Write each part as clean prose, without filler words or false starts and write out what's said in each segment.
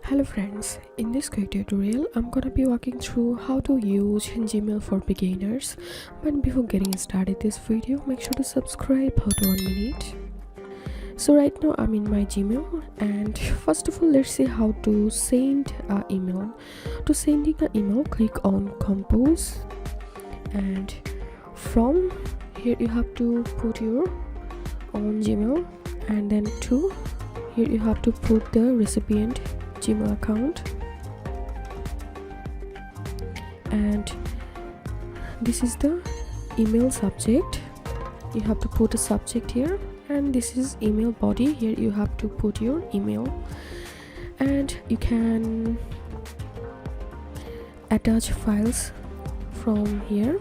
Hello friends, in this quick tutorial I'm gonna be walking through how to use Gmail for beginners. But before getting started this video, make sure to subscribe. How to 1 minute. So right now I'm in my Gmail, and first of all let's see how to send an email. To sending an email, click on compose, and from here you have to put your own Gmail, and then here you have to put the recipient Gmail account, and this is the email subject. You have to put a subject here, and this is email body. Here you have to put your email, and you can attach files from here.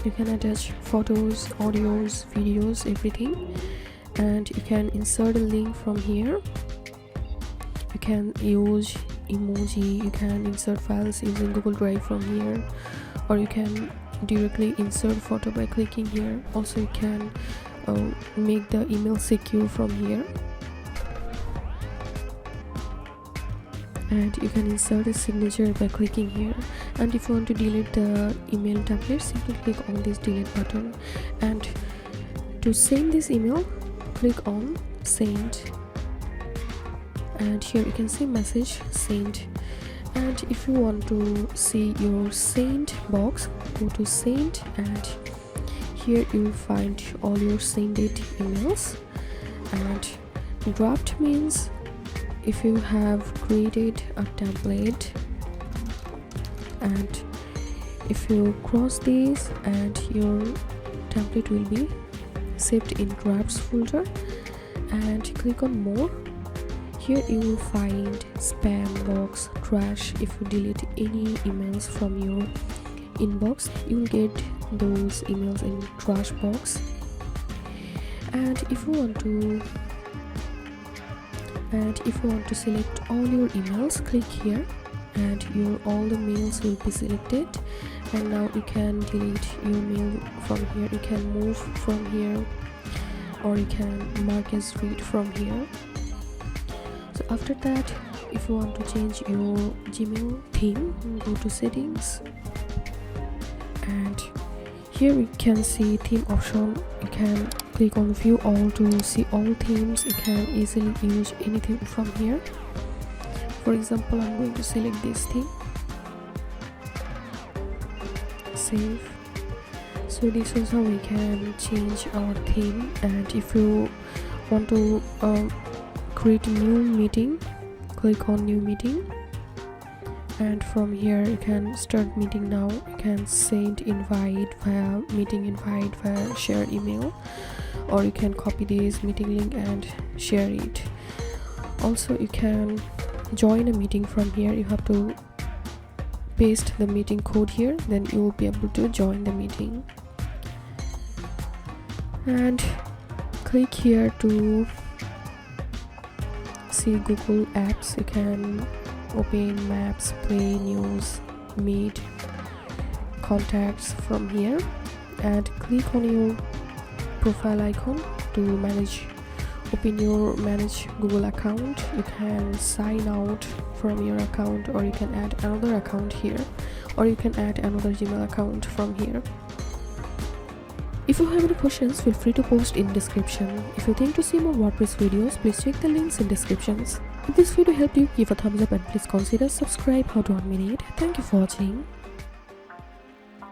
You can attach photos, audios, videos, everything, and you can insert a link from here. You can use emoji, you can insert files using Google Drive from here, or you can directly insert photo by clicking here. Also you can make the email secure from here, and you can insert a signature by clicking here. And if you want to delete the email template, simply click on this delete button, and to send this email, click on send, and here you can see message sent. And if you want to see your sent box, go to sent, and here you will find all your sent emails. And draft means if you have created a template, and if you cross these, and your template will be saved in drafts folder, and click on more. Here you will find spam box, trash. If you delete any emails from your inbox, you will get those emails in trash box. And if you want to select all your emails, click here, and all the mails will be selected. And now you can delete your mail from here. You can move from here, or you can mark as read from here. So after that, if you want to change your Gmail theme, go to settings, and here we can see theme option. You can click on view all to see all themes. You can easily use anything from here. For example, I'm going to select this theme, save. So this is how we can change our theme. And if you want to create a new meeting, click on new meeting, and from here you can start meeting now. You can send invite via meeting invite via shared email, or you can copy this meeting link and share it. Also you can join a meeting from here. You have to paste the meeting code here, then you will be able to join the meeting. And click here to see Google apps. You can open maps, play, news, meet, contacts from here, and click on your profile icon to open your manage Google account. You can sign out from your account, or you can add another account here, or you can add another Gmail account from here. If you have any questions, feel free to post in description. If you think to see more WordPress videos, please check the links in descriptions. If this video helped you, give a thumbs up and please consider subscribe. How to 1 minute. Thank you for watching.